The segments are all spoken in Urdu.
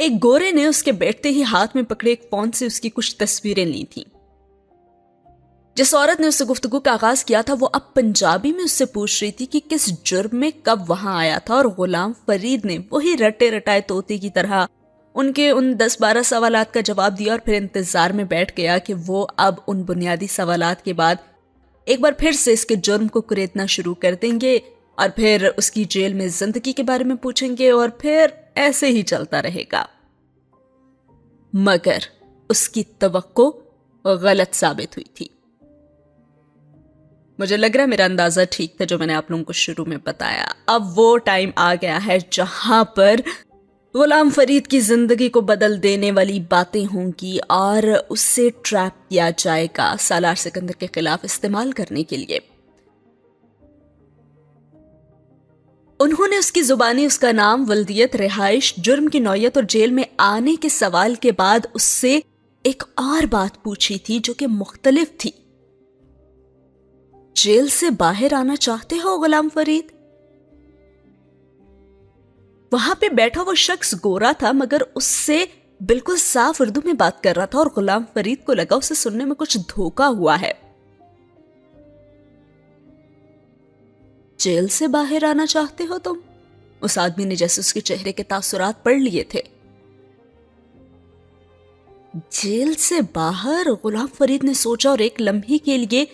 ایک گورے نے اس کے بیٹھتے ہی ہاتھ میں پکڑے ایک فون سے اس کی کچھ تصویریں لی تھیں۔ جس عورت نے اس سے گفتگو کا آغاز کیا تھا وہ اب پنجابی میں اس سے پوچھ رہی تھی کہ کس جرم میں کب وہاں آیا تھا، اور غلام فرید نے وہی رٹے رٹائے طوطے کی طرح ان کے ان 10-12 سوالات کا جواب دیا، اور پھر انتظار میں بیٹھ گیا کہ وہ اب ان بنیادی سوالات کے بعد ایک بار پھر سے اس کے جرم کو کریدنا شروع کر دیں گے، اور پھر اس کی جیل میں زندگی کے بارے میں پوچھیں گے، اور پھر ایسے ہی چلتا رہے گا۔ مگر اس کی توقع غلط ثابت ہوئی تھی۔ مجھے لگ رہا ہے میرا اندازہ ٹھیک تھا جو میں نے آپ لوگوں کو شروع میں بتایا۔ اب وہ ٹائم آ گیا ہے جہاں پر غلام فرید کی زندگی کو بدل دینے والی باتیں ہوں گی، اور اسے ٹریپ کیا جائے گا سالار سکندر کے خلاف استعمال کرنے کے لیے۔ انہوں نے اس کی زبانی، اس کا نام، ولدیت، رہائش، جرم کی نوعیت اور جیل میں آنے کے سوال کے بعد اس سے ایک اور بات پوچھی تھی جو کہ مختلف تھی۔ جیل سے باہر آنا چاہتے ہو غلام فرید؟ وہاں پہ بیٹھا وہ شخص گورا تھا، مگر اس سے بالکل صاف اردو میں بات کر رہا تھا، اور غلام فرید کو لگا اسے سننے میں کچھ دھوکا ہوا ہے۔ جیل سے باہر آنا چاہتے ہو تم؟ اس آدمی نے جیسے اس کے چہرے کے تاثرات پڑھ لیے تھے۔ جیل سے باہر؟ غلام فرید نے سوچا، اور ایک لمحے کے لیے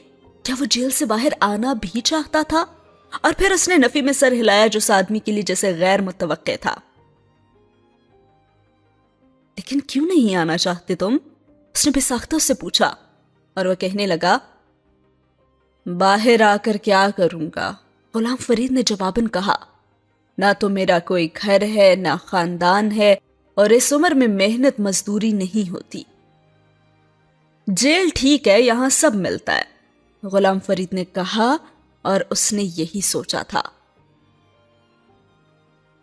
کیا وہ جیل سے باہر آنا بھی چاہتا تھا؟ اور پھر اس نے نفی میں سر ہلایا جو اس آدمی کے لیے جیسے غیر متوقع تھا۔ لیکن کیوں نہیں آنا چاہتے تم؟ اس نے بے ساختہ اس سے پوچھا، اور وہ کہنے لگا، باہر آ کر کیا کروں گا؟ غلام فرید نے جواباً کہا، نہ تو میرا کوئی گھر ہے، نہ خاندان ہے، اور اس عمر میں محنت مزدوری نہیں ہوتی۔ جیل ٹھیک ہے، یہاں سب ملتا ہے، غلام فرید نے کہا، اور اس نے یہی سوچا تھا۔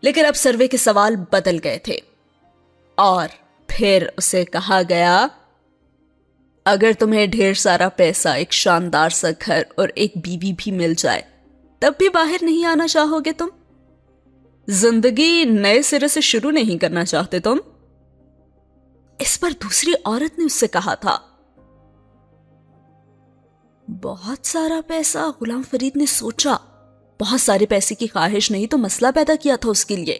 لیکن اب سروے کے سوال بدل گئے تھے، اور پھر اسے کہا گیا، اگر تمہیں ڈھیر سارا پیسہ، ایک شاندار سا گھر اور ایک بیوی بھی مل جائے تب بھی باہر نہیں آنا چاہو گے تم؟ زندگی نئے سرے سے شروع نہیں کرنا چاہتے تم؟ اس پر دوسری عورت نے اس سے کہا تھا۔ بہت سارا پیسہ؟ غلام فرید نے سوچا، بہت سارے پیسے کی خواہش نہیں تو مسئلہ پیدا کیا تھا اس کے لیے۔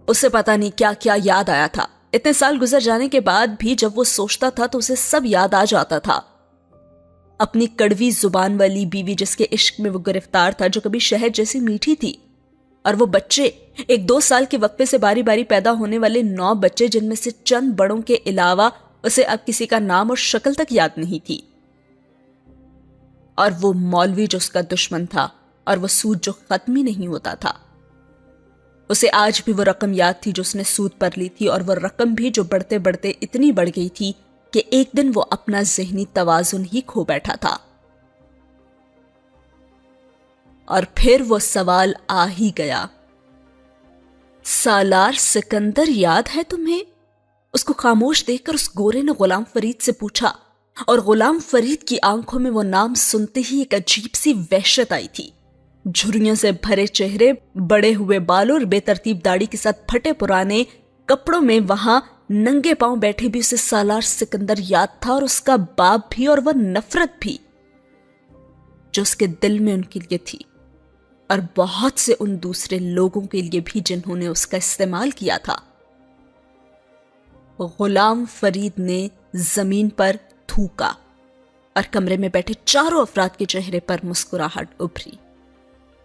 اسے پتا نہیں کیا کیا یاد آیا تھا۔ اتنے سال گزر جانے کے بعد بھی جب وہ سوچتا تھا تو اسے سب یاد آ جاتا تھا۔ اپنی کڑوی زبان والی بیوی جس کے عشق میں وہ گرفتار تھا، جو کبھی شہد جیسی میٹھی تھی، اور وہ بچے، ایک 2 سال کے وقفے سے باری باری پیدا ہونے والے 9 بچے، جن میں سے چند بڑوں کے علاوہ اسے اب کسی کا نام اور شکل تک یاد نہیں تھی، اور وہ مولوی جو اس کا دشمن تھا، اور وہ سود جو ختم ہی نہیں ہوتا تھا۔ اسے آج بھی وہ رقم یاد تھی جو اس نے سود پر لی تھی، اور وہ رقم بھی جو بڑھتے بڑھتے اتنی بڑھ گئی تھی کہ ایک دن وہ اپنا ذہنی توازن ہی کھو بیٹھا تھا۔ اور پھر وہ سوال آ ہی گیا، سالار سکندر یاد ہے تمہیں؟ اس کو خاموش دیکھ کر اس گورے نے غلام فرید سے پوچھا، اور غلام فرید کی آنکھوں میں وہ نام سنتے ہی ایک عجیب سی وحشت آئی تھی۔ جھریوں سے بھرے چہرے، بڑے ہوئے بالوں اور بے ترتیب داڑھی کے ساتھ پھٹے پرانے کپڑوں میں وہاں ننگے پاؤں بیٹھے بھی اسے سالار سکندر یاد تھا، اور اس کا باپ بھی، اور وہ نفرت بھی جو اس کے دل میں ان کے لیے تھی، اور بہت سے ان دوسرے لوگوں کے لیے بھی جنہوں نے اس کا استعمال کیا تھا۔ غلام فرید نے زمین پر تھوکا، اور کمرے میں بیٹھے چاروں افراد کے چہرے پر مسکراہٹ ابھری۔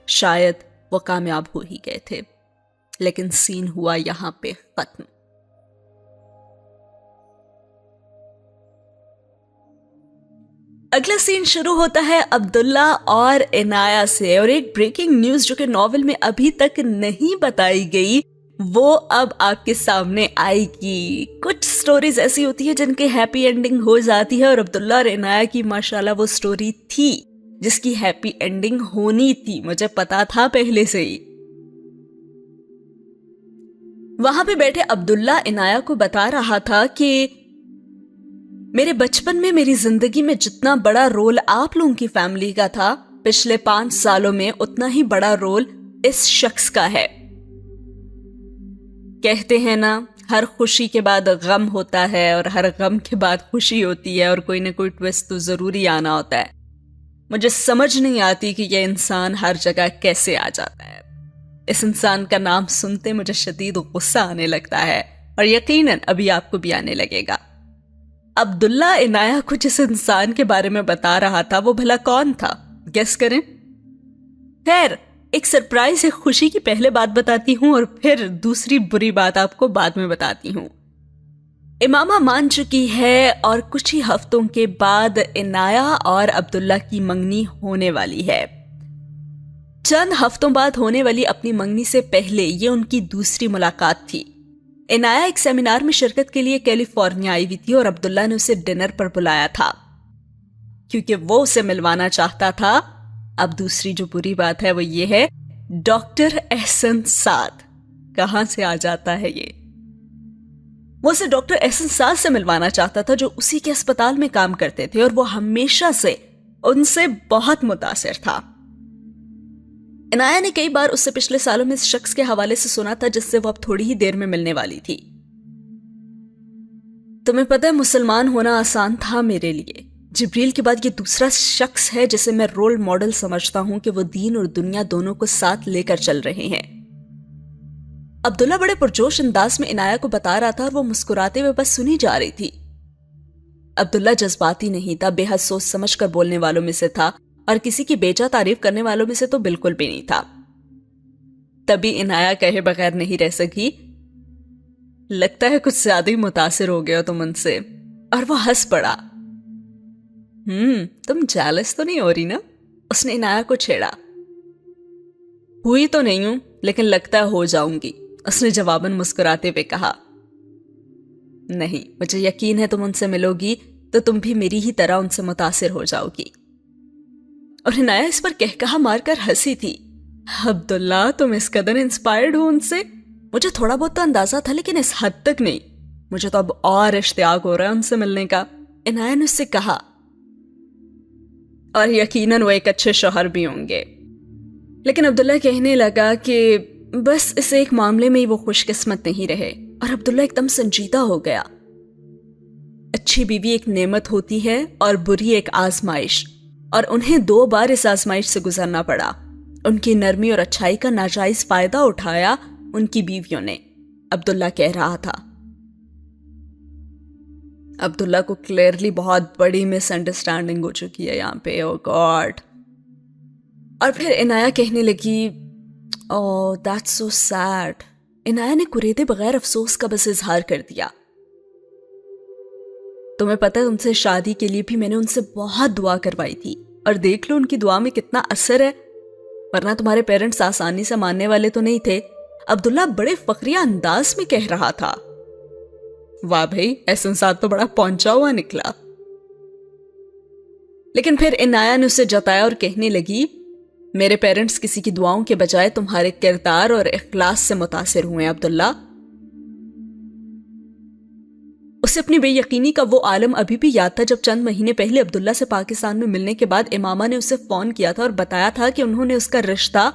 شاید وہ کامیاب ہو ہی گئے تھے، لیکن سین ہوا یہاں پہ ختم۔ اگلا سین شروع ہوتا ہے عبداللہ اور عنایہ سے، اور ایک بریکنگ نیوز جو کہ ناول میں ابھی تک نہیں بتائی گئی وہ اب آپ کے سامنے آئے گی۔ کچھ سٹوریز ایسی ہوتی ہیں جن کے ہیپی اینڈنگ ہو جاتی ہے، اور عبداللہ اور عنایہ کی ماشاءاللہ وہ سٹوری تھی جس کی ہیپی اینڈنگ ہونی تھی، مجھے پتا تھا پہلے سے ہی۔ وہاں پہ بیٹھے عبداللہ عنایہ کو بتا رہا تھا کہ میرے بچپن میں، میری زندگی میں جتنا بڑا رول آپ لوگوں کی فیملی کا تھا، پچھلے 5 سالوں میں اتنا ہی بڑا رول اس شخص کا ہے۔ کہتے ہیں نا، ہر خوشی کے بعد غم ہوتا ہے اور ہر غم کے بعد خوشی ہوتی ہے، اور کوئی نہ کوئی ٹویسٹ تو ضروری آنا ہوتا ہے۔ مجھے سمجھ نہیں آتی کہ یہ انسان ہر جگہ کیسے آ جاتا ہے۔ اس انسان کا نام سنتے مجھے شدید غصہ آنے لگتا ہے، اور یقیناً ابھی آپ کو بھی آنے لگے گا۔ عبداللہ عنایہ کو جس انسان کے بارے میں بتا رہا تھا وہ بھلا کون تھا؟ گیس کریں۔ خیر، ایک سرپرائز ایک خوشی کی پہلے بات بتاتی ہوں اور پھر دوسری بری بات آپ کو بعد میں بتاتی ہوں۔ امامہ مان چکی ہے اور کچھ ہی ہفتوں کے بعد عنایہ اور عبداللہ کی منگنی ہونے والی ہے۔ چند ہفتوں بعد ہونے والی اپنی منگنی سے پہلے یہ ان کی دوسری ملاقات تھی۔ عنایہ ایک سیمینار میں شرکت کے لیے کیلیفورنیا آئی ہوئی تھی اور عبداللہ نے اسے ڈنر پر بلایا تھا کیونکہ وہ اسے ملوانا چاہتا تھا۔ اب دوسری جو بری بات ہے وہ یہ ہے، ڈاکٹر احسن سعد کہاں سے آ جاتا ہے یہ؟ وہ اسے ڈاکٹر احسن سعد سے ملوانا چاہتا تھا جو اسی کے اسپتال میں کام کرتے تھے، اور وہ ہمیشہ سے ان سے بہت متاثر تھا۔ عنایہ نے کئی بار اس سے پچھلے سالوں میں اس شخص کے حوالے سے سنا تھا جس سے وہ اب تھوڑی ہی دیر میں ملنے والی تھی۔ تمہیں پتہ ہے مسلمان ہونا آسان تھا میرے لیے۔ جبریل کے بعد یہ دوسرا شخص ہے جسے میں رول ماڈل سمجھتا ہوں کہ وہ دین اور دنیا دونوں کو ساتھ لے کر چل رہے ہیں۔ عبداللہ بڑے پرجوش انداز میں عنایہ کو بتا رہا تھا اور وہ مسکراتے ہوئے بس سنی جا رہی تھی۔ عبداللہ جذباتی نہیں تھا، بے حد سوچ سمجھ کر بولنے والوں میں سے تھا، اور کسی کی بیجا تعریف کرنے والوں میں سے تو بالکل بھی نہیں تھا۔ تبھی عنایہ کہے بغیر نہیں رہ سکی، لگتا ہے کچھ زیادہ ہی متاثر ہو گیا تم ان سے، اور وہ ہنس پڑا۔ تم جیلس تو نہیں ہو رہی نا؟ اس نے عنایہ کو چھیڑا۔ ہوئی تو نہیں ہوں، لیکن لگتا ہے ہو جاؤں گی، اس نے جواباً مسکراتے ہوئے کہا۔ نہیں، مجھے یقین ہے تم ان سے ملو گی تو تم بھی میری ہی طرح ان سے متاثر ہو جاؤ گی۔ اور عنایہ اس پر کہکہا مار کر ہنسی تھی۔ عبداللہ تم اس قدر انسپائرڈ ہو ان سے؟ مجھے تھوڑا بہت تو اندازہ تھا لیکن اس حد تک نہیں۔ مجھے تو اب اور اشتیاق ہو رہا ہے ان سے ملنے کا، عنایہ نے اس سے کہا۔ اور یقیناً وہ ایک اچھے شوہر بھی ہوں گے۔ لیکن عبداللہ کہنے لگا کہ بس اس ایک معاملے میں ہی وہ خوش قسمت نہیں رہے، اور عبداللہ ایک دم سنجیدہ ہو گیا۔ اچھی بیوی ایک نعمت ہوتی ہے اور بری ایک آزمائش، اور انہیں 2 بار اس آزمائش سے گزرنا پڑا۔ ان کی نرمی اور اچھائی کا ناجائز فائدہ اٹھایا ان کی بیویوں نے، عبداللہ کہہ رہا تھا۔ عبداللہ کو کلیئرلی بہت بڑی مس انڈرسٹینڈنگ ہو چکی ہے یہاں پہ، او گاڈ۔ اور پھر عنایہ کہنے لگی، اوہ دیٹس سو سیڈ۔ عنایہ نے کریدے بغیر افسوس کا بس اظہار کر دیا۔ تمہیں پتہ ہے ان سے شادی کے لیے بھی میں نے ان سے بہت دعا کروائی تھی، اور دیکھ لو ان کی دعا میں کتنا اثر ہے، ورنہ تمہارے پیرنٹس آسانی سے ماننے والے تو نہیں تھے۔ عبداللہ بڑے فخریہ انداز میں کہہ رہا تھا۔ واہ بھائی، احسن سعد تو بڑا پہنچا ہوا نکلا۔ لیکن پھر عنایہ نے اسے جتایا اور کہنے لگی، میرے پیرنٹس کسی کی دعاؤں کے بجائے تمہارے کردار اور اخلاص سے متاثر ہوئے عبداللہ۔ اسے اپنی بے یقینی کا وہ عالم ابھی بھی یاد تھا جب چند مہینے پہلے عبداللہ سے پاکستان میں ملنے کے بعد امامہ نے اسے فون کیا تھا اور بتایا تھا کہ انہوں نے اس کا رشتہ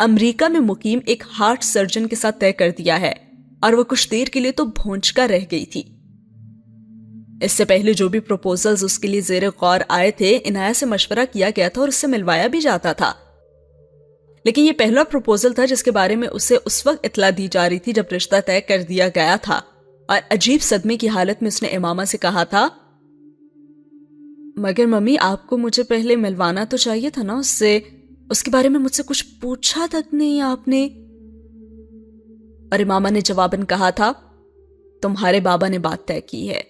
امریکہ میں مقیم ایک ہارٹ سرجن کے ساتھ طے کر دیا ہے، اور وہ کچھ دیر کے لیے تو بھونچکا رہ گئی تھی۔ اس سے پہلے جو بھی پروپوزلز اس کے لیے زیر غور آئے تھے، عنایہ سے مشورہ کیا گیا تھا اور اس سے ملوایا بھی جاتا تھا، لیکن یہ پہلا پروپوزل تھا جس کے بارے میں اسے اس وقت اطلاع دی جا رہی تھی جب رشتہ طے کر دیا گیا تھا۔ اور عجیب صدمے کی حالت میں اس نے امامہ سے کہا تھا، مگر ممی آپ کو مجھے پہلے ملوانا تو چاہیے تھا نا اس سے، اس کے بارے میں مجھ سے کچھ پوچھا تک نہیں آپ نے۔ اور امامہ نے جواباً کہا تھا، تمہارے بابا نے بات طے کی ہے۔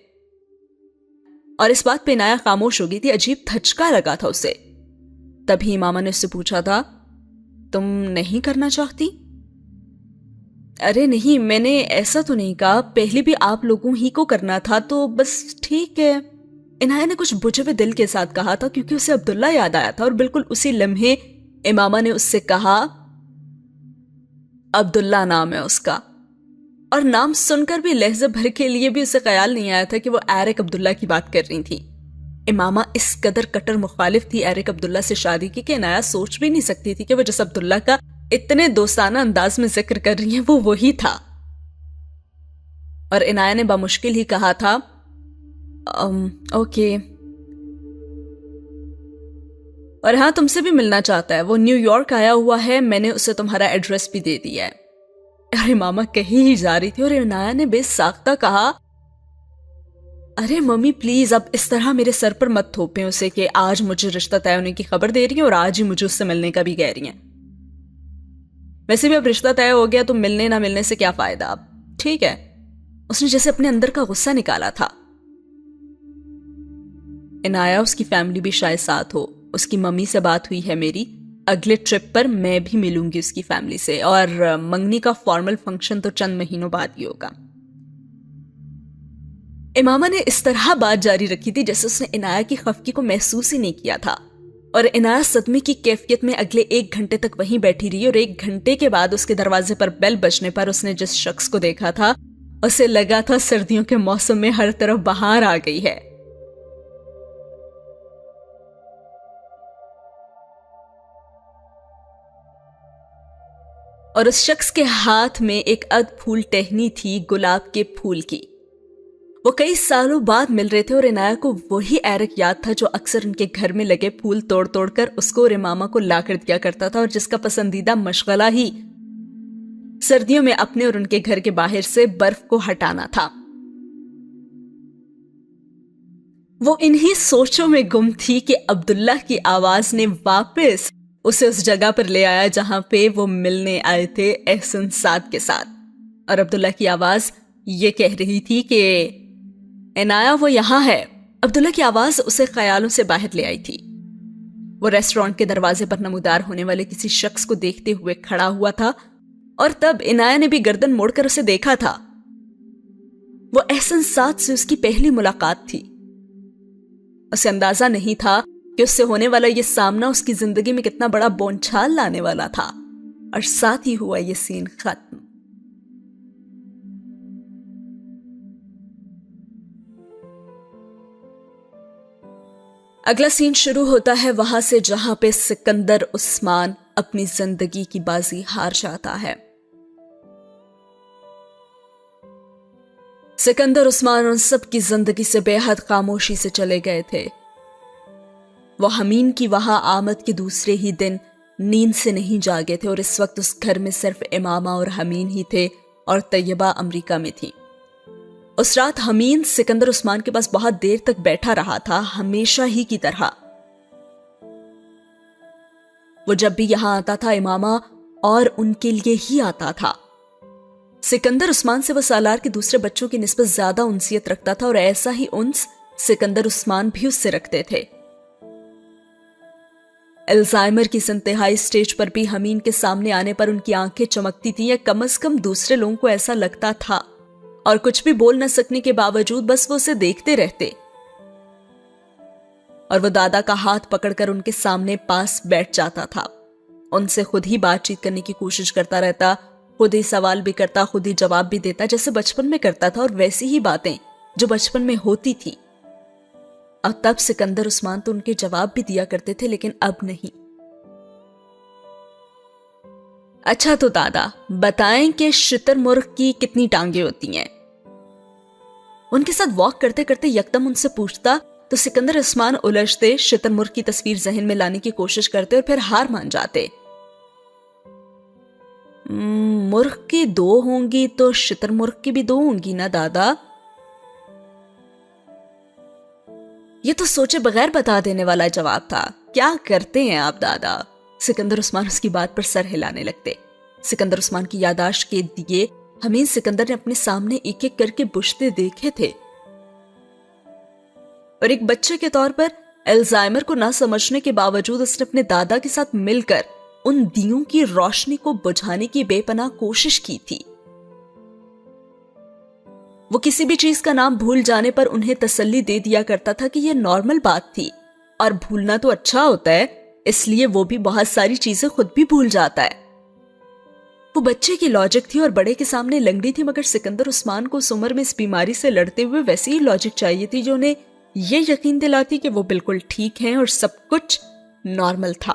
اور اس بات پہ عنایہ خاموش ہو گئی تھی، عجیب دھچکا لگا تھا اسے۔ تبھی امامہ نے اس سے پوچھا تھا، تم نہیں کرنا چاہتی؟ ارے نہیں، میں نے ایسا تو نہیں کہا، پہلے بھی آپ لوگوں ہی کو کرنا تھا تو بس ٹھیک ہے۔ عنایہ نے کچھ بجھے ہوئے دل کے ساتھ کہا تھا کیونکہ اسے عبداللہ یاد آیا تھا، اور بالکل اسی لمحے امامہ نے اس سے کہا، عبداللہ نام ہے اس کا۔ اور نام سن کر بھی لہجے بھر کے لیے بھی اسے خیال نہیں آیا تھا کہ وہ ایرک عبداللہ کی بات کر رہی تھی۔ امامہ اس قدر کٹر مخالف تھی ایرک عبداللہ سے شادی کی کہ عنایہ سوچ بھی نہیں سکتی تھی کہ وہ جس عبداللہ کا اتنے دوستانہ انداز میں ذکر کر رہی ہیں وہ وہی تھا۔ اور عنایہ نے بمشکل ہی کہا تھا اوکے، اور ہاں تم سے بھی ملنا چاہتا ہے، وہ نیو یارک آیا ہوا ہے، میں نے اسے تمہارا ایڈریس بھی دے دیا ہے۔ ارے ماما کہیں ہی جا رہی تھی اور عنایہ نے بے ساختہ کہا ارے ممی پلیز اب اس طرح میرے سر پر مت تھوپیں اسے کہ آج مجھے رشتہ طے ہونے کی خبر دے رہی ہیں اور آج ہی مجھے اس سے ملنے کا بھی کہہ رہی ہیں۔ ویسے بھی اب رشتہ طے ہو گیا تو ملنے نہ ملنے سے کیا فائدہ اب، ٹھیک ہے؟ اس نے جیسے اپنے اندر کا غصہ نکالا تھا۔ عنایہ اس کی فیملی بھی شاید ساتھ ہو، اس کی ممی سے بات ہوئی ہے میری، اگلے ٹرپ پر میں بھی ملوں گی اس کی فیملی سے، اور منگنی کا فارمل فنکشن تو چند مہینوں بعد ہی ہوگا۔ امامہ نے اس طرح بات جاری رکھی تھی جیسے اس نے عنایہ کی خفگی کو محسوس ہی نہیں کیا تھا، اور عنایہ صدمے کی کیفیت میں اگلے 1 گھنٹے تک وہیں بیٹھی رہی، اور 1 گھنٹے کے بعد اس کے دروازے پر بیل بجنے پر اس نے جس شخص کو دیکھا تھا اسے لگا تھا سردیوں کے موسم میں ہر طرف بہار آ گئی ہے۔ اور اس شخص کے ہاتھ میں ایک پھول ٹہنی تھی گلاب کے پھول کی۔ وہ کئی سالوں بعد مل رہے تھے اور عنایہ کو وہی ایرک یاد تھا جو اکثر ان کے گھر میں لگے پھول توڑ توڑ کر اس کو اور امامہ کو لا کر دیا کرتا تھا، اور جس کا پسندیدہ مشغلہ ہی سردیوں میں اپنے اور ان کے گھر کے باہر سے برف کو ہٹانا تھا۔ وہ انہی سوچوں میں گم تھی کہ عبداللہ کی آواز نے واپس اسے اس جگہ پر لے آیا جہاں پہ وہ ملنے آئے تھے احسن سعد کے ساتھ، اور عبداللہ کی آواز یہ کہہ رہی تھی کہ عنایہ وہ یہاں ہے۔ عبداللہ کی آواز اسے خیالوں سے باہر لے آئی تھی۔ وہ ریسٹورانٹ کے دروازے پر نمودار ہونے والے کسی شخص کو دیکھتے ہوئے کھڑا ہوا تھا، اور تب عنایہ نے بھی گردن موڑ کر اسے دیکھا تھا۔ وہ احسن سعد سے اس کی پہلی ملاقات تھی۔ اسے اندازہ نہیں تھا کہ اس سے ہونے والا یہ سامنا اس کی زندگی میں کتنا بڑا بونچھال لانے والا تھا، اور ساتھ ہی ہوا یہ سین ختم۔ اگلا سین شروع ہوتا ہے وہاں سے جہاں پہ سکندر عثمان اپنی زندگی کی بازی ہار جاتا ہے۔ سکندر عثمان ان سب کی زندگی سے بے حد خاموشی سے چلے گئے تھے۔ وہ حمین کی وہاں آمد کے دوسرے ہی دن نیند سے نہیں جاگے تھے، اور اس وقت اس گھر میں صرف امامہ اور حمین ہی تھے، اور طیبہ امریکہ میں تھی۔ اس رات حمین سکندر عثمان کے پاس بہت دیر تک بیٹھا رہا تھا، ہمیشہ ہی کی طرح۔ وہ جب بھی یہاں آتا تھا امامہ اور ان کے لیے ہی آتا تھا۔ سکندر عثمان سے وہ سالار کے دوسرے بچوں کی نسبت زیادہ انسیت رکھتا تھا، اور ایسا ہی انس سکندر عثمان بھی اس سے رکھتے تھے۔ الزائمر کی انتہائی سٹیج پر بھی حمین کے سامنے آنے پر ان کی آنکھیں چمکتی تھیں، یا کم از کم دوسرے لوگوں کو ایسا لگتا تھا، اور کچھ بھی بول نہ سکنے کے باوجود بس وہ اسے دیکھتے رہتے۔ اور وہ دادا کا ہاتھ پکڑ کر ان کے سامنے پاس بیٹھ جاتا تھا، ان سے خود ہی بات چیت کرنے کی کوشش کرتا رہتا، خود ہی سوال بھی کرتا، خود ہی جواب بھی دیتا، جیسے بچپن میں کرتا تھا، اور ویسی ہی باتیں جو بچپن میں ہوتی تھی۔ اور تب سکندر عثمان تو ان کے جواب بھی دیا کرتے تھے، لیکن اب نہیں۔ اچھا تو دادا بتائیں کہ شتر مرغ کی کتنی ٹانگیں ہوتی ہیں؟ ان کے ساتھ واک کرتے کرتے یکدم ان سے پوچھتا تو سکندر عثمان الجھتے، شتر مرغ کی تصویر ذہن میں لانے کی کوشش کرتے اور پھر ہار مان جاتے۔ مرغ کی 2 ہوں گی تو شتر مرغ کی بھی 2 ہوں گی نا دادا؟ یہ تو سوچے بغیر بتا دینے والا جواب تھا۔ کیا کرتے ہیں آپ دادا؟ سکندر عثمان اس کی بات پر سر ہلانے لگتے۔ سکندر عثمان کی یاداشت کے دیے حمین سکندر نے اپنے سامنے ایک ایک کر کے بجھتے دیکھے تھے، اور ایک بچے کے طور پر الزائمر کو نہ سمجھنے کے باوجود اس نے اپنے دادا کے ساتھ مل کر ان دیوں کی روشنی کو بجھانے کی بے پناہ کوشش کی تھی۔ وہ کسی بھی چیز کا نام بھول جانے پر انہیں تسلی دے دیا کرتا تھا کہ یہ نارمل بات تھی، اور بھولنا تو اچھا ہوتا ہے، اس لیے وہ بھی بہت ساری چیزیں خود بھی بھول جاتا ہے۔ وہ بچے کی لاجک تھی اور بڑے کے سامنے لنگڑی تھی، مگر سکندر عثمان کو اس عمر میں اس بیماری سے لڑتے ہوئے ویسی ہی لاجک چاہیے تھی جو انہیں یہ یقین دلاتی کہ وہ بالکل ٹھیک ہیں اور سب کچھ نارمل تھا۔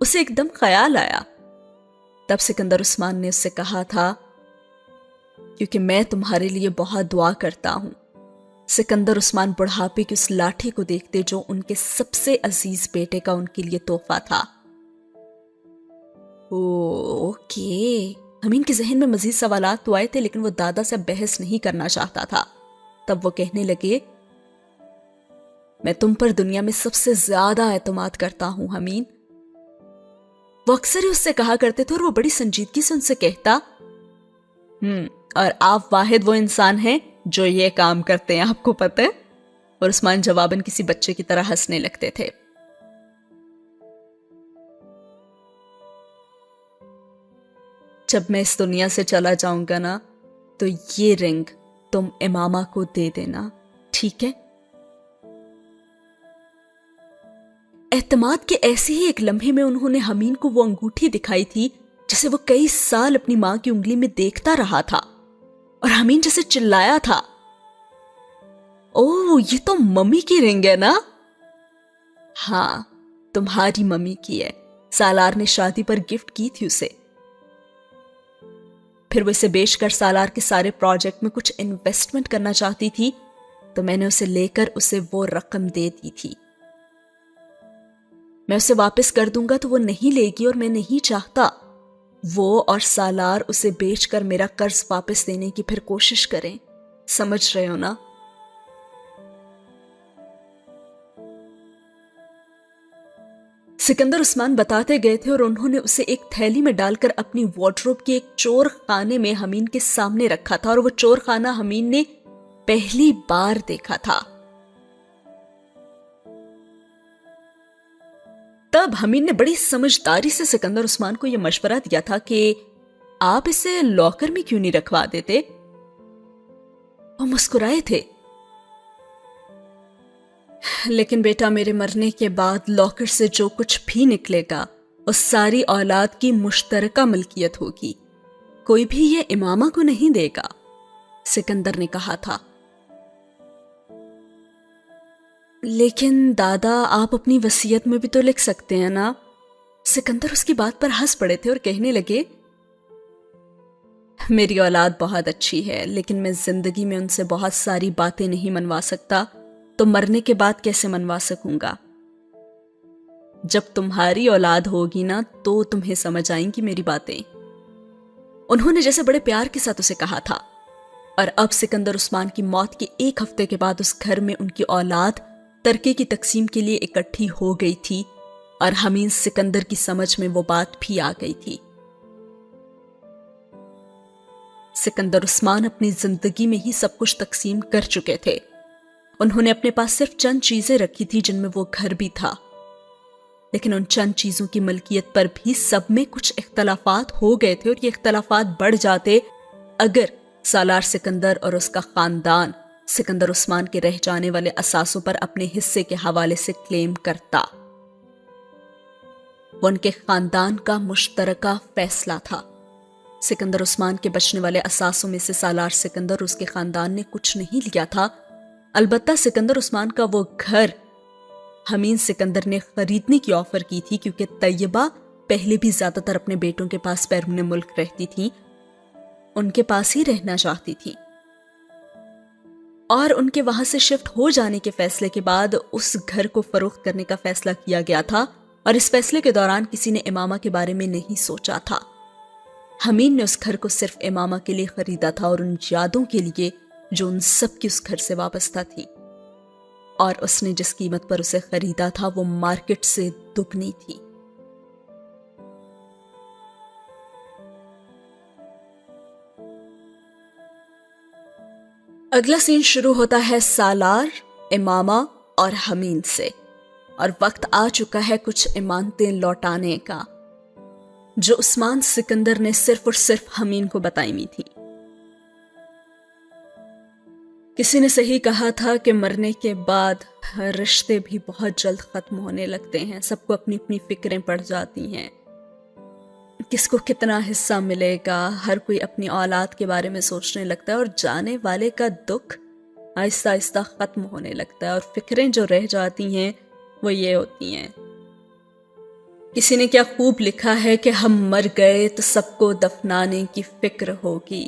اسے ایک دم خیال آیا. تب سکندر عثمان نے اس سے کہا تھا کیونکہ میں تمہارے لیے بہت دعا کرتا ہوں. سکندر عثمان بڑھاپے کی اس لاٹھی کو دیکھتے جو ان کے سب سے عزیز بیٹے کا ان کے لیے تحفہ تھا. اوکے. امین کے ذہن میں مزید سوالات تو آئے تھے لیکن وہ دادا سے بحث نہیں کرنا چاہتا تھا. تب وہ کہنے لگے میں تم پر دنیا میں سب سے زیادہ اعتماد کرتا ہوں امین. وہ اکثر ہی اس سے کہا کرتے تھے اور وہ بڑی سنجیدگی سے ان سے کہتا اور آپ واحد وہ انسان ہیں جو یہ کام کرتے ہیں، آپ کو پتہ ہے؟ اور عثمان جواباً کسی بچے کی طرح ہنسنے لگتے تھے. جب میں اس دنیا سے چلا جاؤں گا نا تو یہ رنگ تم امامہ کو دے دینا، ٹھیک ہے؟ اعتماد کے ایسے ہی ایک لمحے میں انہوں نے حمین کو وہ انگوٹھی دکھائی تھی جسے وہ کئی سال اپنی ماں کی انگلی میں دیکھتا رہا تھا، اور حمین جسے چلایا تھا اوہ یہ تو ممی کی رنگ ہے نا؟ ہاں تمہاری ممی کی ہے، سالار نے شادی پر گفٹ کی تھی اسے. پھر وہ اسے بیچ کر سالار کے سارے پروجیکٹ میں کچھ انویسٹمنٹ کرنا چاہتی تھی تو میں نے اسے لے کر اسے وہ رقم دے دی تھی. میں اسے واپس کر دوں گا تو وہ نہیں لے گی اور میں نہیں چاہتا وہ اور سالار اسے بیچ کر میرا قرض واپس دینے کی پھر کوشش کریں. سمجھ رہے ہو نا؟ سکندر عثمان بتاتے گئے تھے اور انہوں نے اسے ایک تھیلی میں ڈال کر اپنی وارڈروب کے ایک چور خانے میں حمین کے سامنے رکھا تھا، اور وہ چور خانہ حمین نے پہلی بار دیکھا تھا. تب حمین نے بڑی سمجھداری سے سکندر عثمان کو یہ مشورہ دیا تھا کہ آپ اسے لاکر میں کیوں نہیں رکھوا دیتے؟ وہ مسکرائے تھے. لیکن بیٹا میرے مرنے کے بعد لاکر سے جو کچھ بھی نکلے گا اس ساری اولاد کی مشترکہ ملکیت ہوگی، کوئی بھی یہ امامہ کو نہیں دے گا، سکندر نے کہا تھا. لیکن دادا آپ اپنی وصیت میں بھی تو لکھ سکتے ہیں نا؟ سکندر اس کی بات پر ہنس پڑے تھے اور کہنے لگے میری اولاد بہت اچھی ہے لیکن میں زندگی میں ان سے بہت ساری باتیں نہیں منوا سکتا، تو مرنے کے بعد کیسے منوا سکوں گا؟ جب تمہاری اولاد ہوگی نا تو تمہیں سمجھ آئیں گی میری باتیں. انہوں نے جیسے بڑے پیار کے ساتھ اسے کہا تھا. اور اب سکندر عثمان کی موت کے ایک ہفتے کے بعد اس گھر میں ان کی اولاد ترکے کی تقسیم کے لیے اکٹھی ہو گئی تھی، اور حمین سکندر کی سمجھ میں وہ بات بھی آ گئی تھی. سکندر عثمان اپنی زندگی میں ہی سب کچھ تقسیم کر چکے تھے. انہوں نے اپنے پاس صرف چند چیزیں رکھی تھی جن میں وہ گھر بھی تھا، لیکن ان چند چیزوں کی ملکیت پر بھی سب میں کچھ اختلافات ہو گئے تھے، اور یہ اختلافات بڑھ جاتے اگر سالار سکندر اور اس کا خاندان سکندر عثمان کے رہ جانے والے اثاثوں پر اپنے حصے کے حوالے سے کلیم کرتا. وہ ان کے خاندان کا مشترکہ فیصلہ تھا. سکندر عثمان کے بچنے والے اثاثوں میں سے سالار سکندر اور اس کے خاندان نے کچھ نہیں لیا تھا. البتہ سکندر عثمان کا وہ گھر حمین سکندر نے خریدنے کی آفر کی تھی، کیونکہ طیبہ پہلے بھی زیادہ تر اپنے بیٹوں کے پاس بیرون ملک رہتی تھی، ان کے پاس ہی رہنا چاہتی تھی. اور ان کے وہاں سے شفٹ ہو جانے کے فیصلے کے بعد اس گھر کو فروخت کرنے کا فیصلہ کیا گیا تھا، اور اس فیصلے کے دوران کسی نے امامہ کے بارے میں نہیں سوچا تھا. حمین نے اس گھر کو صرف امامہ کے لیے خریدا تھا اور ان یادوں کے لیے جو ان سب کی اس گھر سے وابستہ تھی، اور اس نے جس قیمت پر اسے خریدا تھا وہ مارکیٹ سے دگنی تھی. اگلا سین شروع ہوتا ہے سالار، امامہ اور حمین سے، اور وقت آ چکا ہے کچھ امانتیں لوٹانے کا جو عثمان سکندر نے صرف اور صرف حمین کو بتائی ہوئی تھی. کسی نے صحیح کہا تھا کہ مرنے کے بعد رشتے بھی بہت جلد ختم ہونے لگتے ہیں، سب کو اپنی اپنی فکریں پڑ جاتی ہیں، کس کو کتنا حصہ ملے گا، ہر کوئی اپنی اولاد کے بارے میں سوچنے لگتا ہے، اور جانے والے کا دکھ آہستہ آہستہ ختم ہونے لگتا ہے، اور فکریں جو رہ جاتی ہیں وہ یہ ہوتی ہیں کسی نے کیا خوب لکھا ہے کہ ہم مر گئے تو سب کو دفنانے کی فکر ہوگی،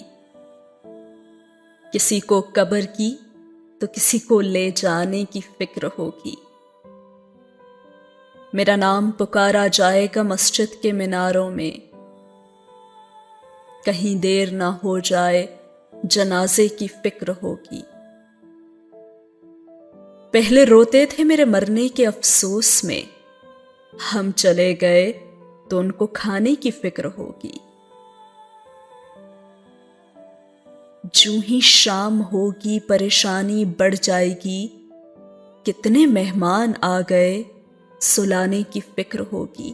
کسی کو قبر کی تو کسی کو لے جانے کی فکر ہوگی۔ میرا نام پکارا جائے گا مسجد کے میناروں میں، کہیں دیر نہ ہو جائے جنازے کی فکر ہوگی۔ پہلے روتے تھے میرے مرنے کے افسوس میں، ہم چلے گئے تو ان کو کھانے کی فکر ہوگی۔ جوں ہی شام ہوگی پریشانی بڑھ جائے گی، کتنے مہمان آ گئے سلانے کی فکر ہوگی۔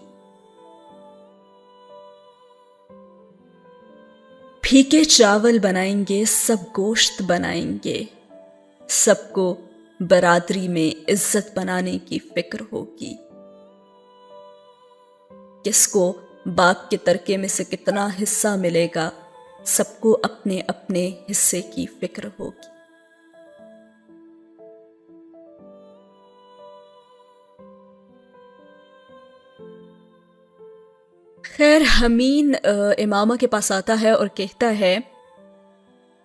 پھیکے چاول بنائیں گے سب گوشت بنائیں گے، سب کو برادری میں عزت بنانے کی فکر ہوگی۔ کس کو باپ کے ترکے میں سے کتنا حصہ ملے گا، سب کو اپنے اپنے حصے کی فکر ہوگی۔ خیر، حمین امامہ کے پاس آتا ہے اور کہتا ہے،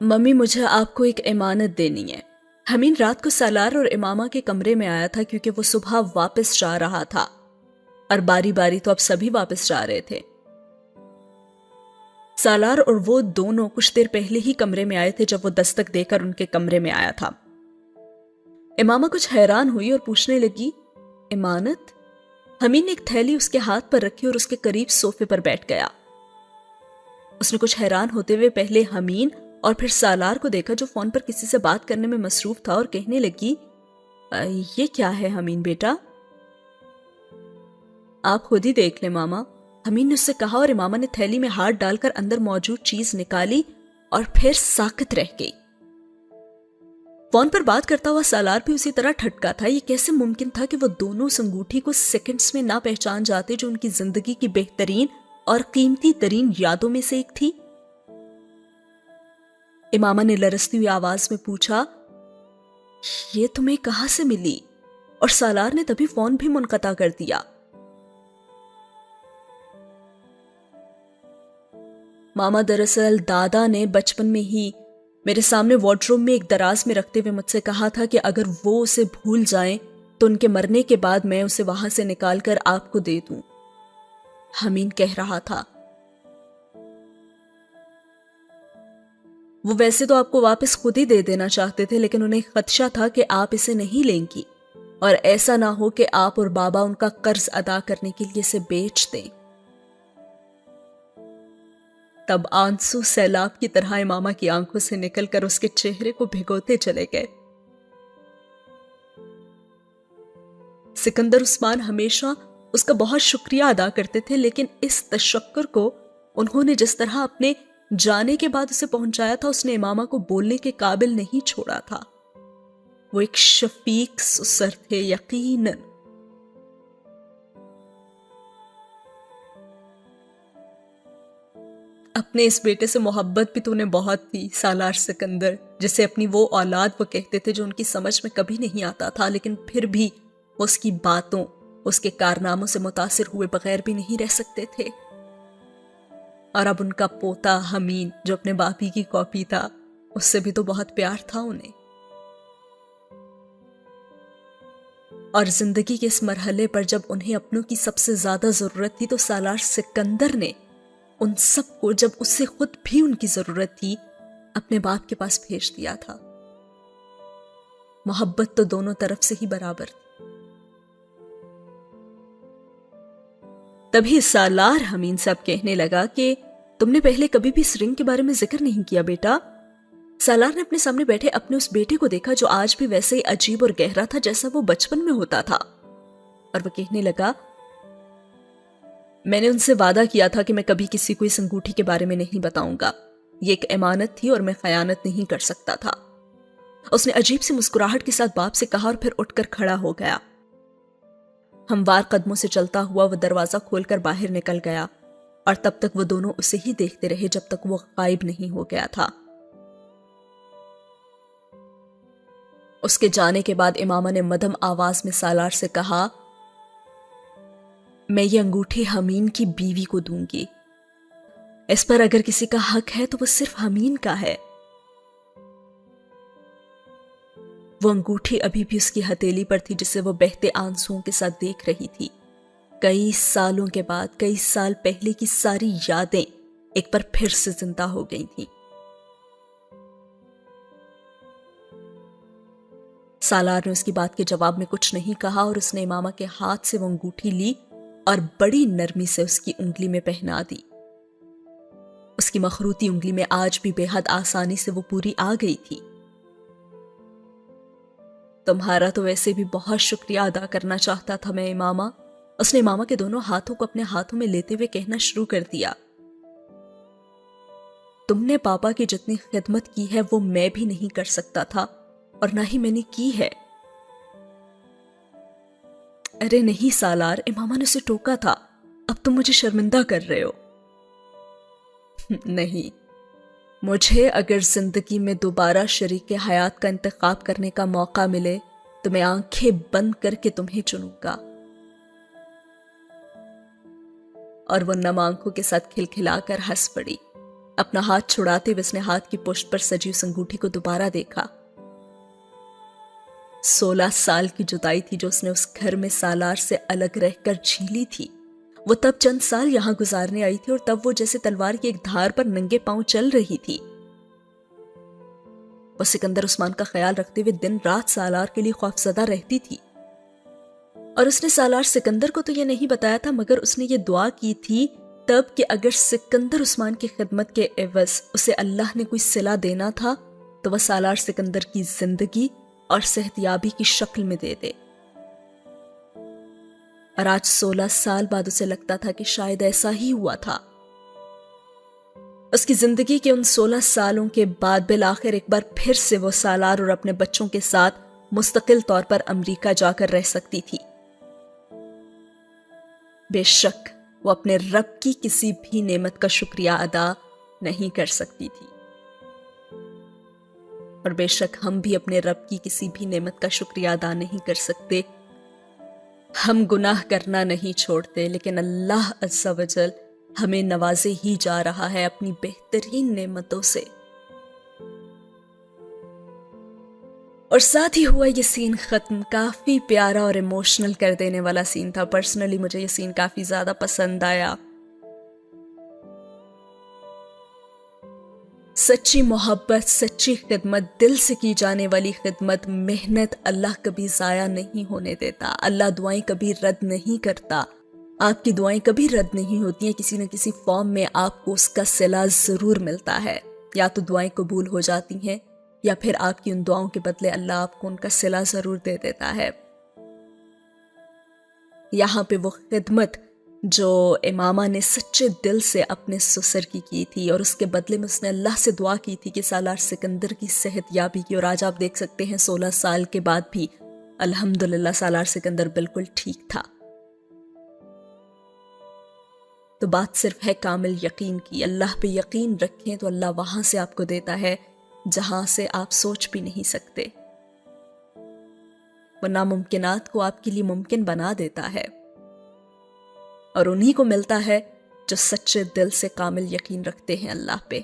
ممی مجھے آپ کو ایک امانت دینی ہے۔ حمین رات کو سالار اور امامہ کے کمرے میں آیا تھا کیونکہ وہ صبح واپس جا رہا تھا، اور باری باری تو اب سبھی واپس جا رہے تھے۔ سالار اور وہ دونوں کچھ دیر پہلے ہی کمرے میں آئے تھے جب وہ دستک دے کر ان کے کمرے میں آیا تھا۔ امامہ کچھ حیران ہوئی اور پوچھنے لگی، امانت؟ حمین نے ایک تھیلی اس کے ہاتھ پر رکھی اور اس کے قریب صوفے پر بیٹھ گیا۔ اس نے کچھ حیران ہوتے ہوئے پہلے حمین اور پھر سالار کو دیکھا جو فون پر کسی سے بات کرنے میں مصروف تھا، اور کہنے لگی، یہ کیا ہے حمین بیٹا؟ آپ خود ہی دیکھ لیں ماما، حمین نے اس سے کہا، اور امامہ نے تھیلی میں ہاتھ ڈال کر اندر موجود چیز نکالی اور پھر ساکت رہ گئی۔ فون پر بات کرتا ہوا سالار بھی اسی طرح ٹھٹکا تھا۔ یہ کیسے ممکن تھا کہ وہ دونوں اس انگوٹھی کو سیکنڈز میں نہ پہچان جاتے جو ان کی زندگی کی بہترین اور قیمتی ترین یادوں میں سے ایک تھی؟ امامہ نے لرزتی ہوئی آواز میں پوچھا، یہ تمہیں کہاں سے ملی؟ اور سالار نے تبھی فون بھی منقطع کر دیا۔ ماما دراصل دادا نے بچپن میں ہی میرے سامنے وارڈروب میں ایک دراز میں رکھتے ہوئے مجھ سے کہا تھا کہ اگر وہ اسے بھول جائیں تو ان کے مرنے کے بعد میں اسے وہاں سے نکال کر آپ کو دے دوں، حمین کہہ رہا تھا۔ وہ ویسے تو آپ کو واپس خود ہی دے دینا چاہتے تھے، لیکن انہیں خدشہ تھا کہ آپ اسے نہیں لیں گی اور ایسا نہ ہو کہ آپ اور بابا ان کا قرض ادا کرنے کے لیے اسے بیچ دیں۔ تب آنسو سیلاب کی طرح امامہ کی آنکھوں سے نکل کر اس کے چہرے کو بھگوتے چلے گئے۔ سکندر عثمان ہمیشہ اس کا بہت شکریہ ادا کرتے تھے، لیکن اس تشکر کو انہوں نے جس طرح اپنے جانے کے بعد اسے پہنچایا تھا، اس نے امامہ کو بولنے کے قابل نہیں چھوڑا تھا۔ وہ ایک شفیق سسر تھے یقیناً۔ اپنے اس بیٹے سے محبت بھی تو انہیں بہت تھی، سالار سکندر، جسے اپنی وہ اولاد وہ کہتے تھے جو ان کی سمجھ میں کبھی نہیں آتا تھا، لیکن پھر بھی اس کی باتوں، اس کے کارناموں سے متاثر ہوئے بغیر بھی نہیں رہ سکتے تھے۔ اور اب ان کا پوتا حمین جو اپنے باپی کی کاپی تھا، اس سے بھی تو بہت پیار تھا انہیں۔ اور زندگی کے اس مرحلے پر جب انہیں اپنوں کی سب سے زیادہ ضرورت تھی تو سالار سکندر نے ان سب کو، جب اس سے خود بھی ان کی ضرورت تھی، اپنے باپ کے پاس بھیج دیا تھا۔ محبت تو دونوں طرف سے ہی برابر تھی۔ تبھی سالار حمین سے اب کہنے لگا کہ تم نے پہلے کبھی بھی اس رنگ کے بارے میں ذکر نہیں کیا بیٹا۔ سالار نے اپنے سامنے بیٹھے اپنے اس بیٹے کو دیکھا جو آج بھی ویسے ہی عجیب اور گہرا تھا جیسا وہ بچپن میں ہوتا تھا، اور وہ کہنے لگا، میں نے ان سے وعدہ کیا تھا کہ میں کبھی کسی کو اس انگوٹھی کے بارے میں نہیں بتاؤں گا۔ یہ ایک امانت تھی اور میں خیانت نہیں کر سکتا تھا۔ اس نے عجیب سی مسکراہٹ کے ساتھ باپ سے کہا اور پھر اٹھ کر کھڑا ہو گیا۔ ہموار قدموں سے چلتا ہوا وہ دروازہ کھول کر باہر نکل گیا، اور تب تک وہ دونوں اسے ہی دیکھتے رہے جب تک وہ غائب نہیں ہو گیا تھا۔ اس کے جانے کے بعد امامہ نے مدھم آواز میں سالار سے کہا، میں یہ انگوٹھی حمین کی بیوی کو دوں گی. اس پر اگر کسی کا حق ہے تو وہ صرف حمین کا ہے. وہ انگوٹھی ابھی بھی اس کی ہتھیلی پر تھی جسے وہ بہتے آنسوؤں کے ساتھ دیکھ رہی تھی. کئی سالوں کے بعد، کئی سال پہلے کی ساری یادیں ایک بار پھر سے زندہ ہو گئی تھیں. سالار نے اس کی بات کے جواب میں کچھ نہیں کہا اور اس نے امامہ کے ہاتھ سے وہ انگوٹھی لی اور بڑی نرمی سے اس کی انگلی میں پہنا دی. اس کی مخروطی انگلی میں آج بھی بے حد آسانی سے وہ پوری آ گئی تھی. تمہارا تو ویسے بھی بہت شکریہ ادا کرنا چاہتا تھا میں امامہ. اس نے امامہ کے دونوں ہاتھوں کو اپنے ہاتھوں میں لیتے ہوئے کہنا شروع کر دیا. تم نے پاپا کی جتنی خدمت کی ہے وہ میں بھی نہیں کر سکتا تھا اور نہ ہی میں نے کی ہے. ارے نہیں سالار، امامہ نے اسے ٹوکا تھا. اب تم مجھے شرمندہ کر رہے ہو. نہیں، مجھے اگر زندگی میں دوبارہ شریک حیات کا انتخاب کرنے کا موقع ملے تو میں آنکھیں بند کر کے تمہیں چنوں گا. اور وہ نم آنکھوں کے ساتھ کھلکھلا کر ہنس پڑی. اپنا ہاتھ چھڑاتے ہوئے اس نے ہاتھ کی پشت پر سجی اس انگوٹھی کو دوبارہ دیکھا. 16 سال کی جدائی تھی جو اس نے اس گھر میں سالار سے الگ رہ کر جھیلی تھی. وہ تب چند سال یہاں گزارنے آئی تھی اور تب وہ جیسے تلوار کی ایک دھار پر ننگے پاؤں چل رہی تھی. وہ سکندر عثمان کا خیال رکھتے ہوئے دن رات سالار کے لیے خوفزدہ رہتی تھی. اور اس نے سالار سکندر کو تو یہ نہیں بتایا تھا، مگر اس نے یہ دعا کی تھی تب کہ اگر سکندر عثمان کی خدمت کے عوض اسے اللہ نے کوئی صلہ دینا تھا تو وہ سالار سکندر کی زندگی اور صحتیابی کی شکل میں دے دے. اور آج 16 سال بعد اسے لگتا تھا کہ شاید ایسا ہی ہوا تھا. اس کی زندگی کے ان 16 سالوں کے بعد بالآخر ایک بار پھر سے وہ سالار اور اپنے بچوں کے ساتھ مستقل طور پر امریکہ جا کر رہ سکتی تھی. بے شک وہ اپنے رب کی کسی بھی نعمت کا شکریہ ادا نہیں کر سکتی تھی، اور بے شک ہم بھی اپنے رب کی کسی بھی نعمت کا شکریہ ادا نہیں کر سکتے. ہم گناہ کرنا نہیں چھوڑتے، لیکن اللہ عز و جل ہمیں نوازے ہی جا رہا ہے اپنی بہترین نعمتوں سے. اور ساتھ ہی ہوا یہ سین ختم. کافی پیارا اور ایموشنل کر دینے والا سین تھا. پرسنلی مجھے یہ سین کافی زیادہ پسند آیا. سچی محبت، سچی خدمت، دل سے کی جانے والی خدمت، محنت اللہ کبھی ضائع نہیں ہونے دیتا. اللہ دعائیں کبھی رد نہیں کرتا. آپ کی دعائیں کبھی رد نہیں ہوتی ہیں. کسی نہ کسی فارم میں آپ کو اس کا صلہ ضرور ملتا ہے. یا تو دعائیں قبول ہو جاتی ہیں یا پھر آپ کی ان دعاؤں کے بدلے اللہ آپ کو ان کا صلہ ضرور دے دیتا ہے. یہاں پہ وہ خدمت جو امامہ نے سچے دل سے اپنے سسر کی تھی اور اس کے بدلے میں اس نے اللہ سے دعا کی تھی کہ سالار سکندر کی صحت یابی کی. اور آج آپ دیکھ سکتے ہیں 16 سال کے بعد بھی الحمدللہ سالار سکندر بالکل ٹھیک تھا. تو بات صرف ہے کامل یقین کی. اللہ پہ یقین رکھیں تو اللہ وہاں سے آپ کو دیتا ہے جہاں سے آپ سوچ بھی نہیں سکتے. وہ ناممکنات کو آپ کے لیے ممکن بنا دیتا ہے، اور انہی کو ملتا ہے جو سچے دل سے کامل یقین رکھتے ہیں اللہ پہ.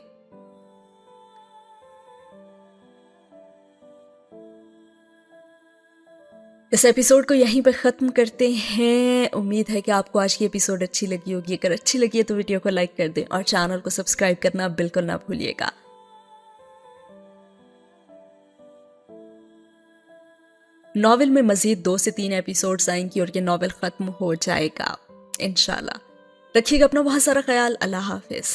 اس ایپیسوڈ کو یہیں پہ ختم کرتے ہیں. امید ہے کہ آپ کو آج کی ایپیسوڈ اچھی لگی ہوگی. اگر اچھی لگی ہے تو ویڈیو کو لائک کر دیں اور چینل کو سبسکرائب کرنا بالکل نہ بھولیے گا. ناول میں مزید 2 سے 3 ایپیسوڈز آئیں گی اور یہ ناول ختم ہو جائے گا انشاءاللہ. رکھیے گا اپنا بہت سارا خیال. اللہ حافظ.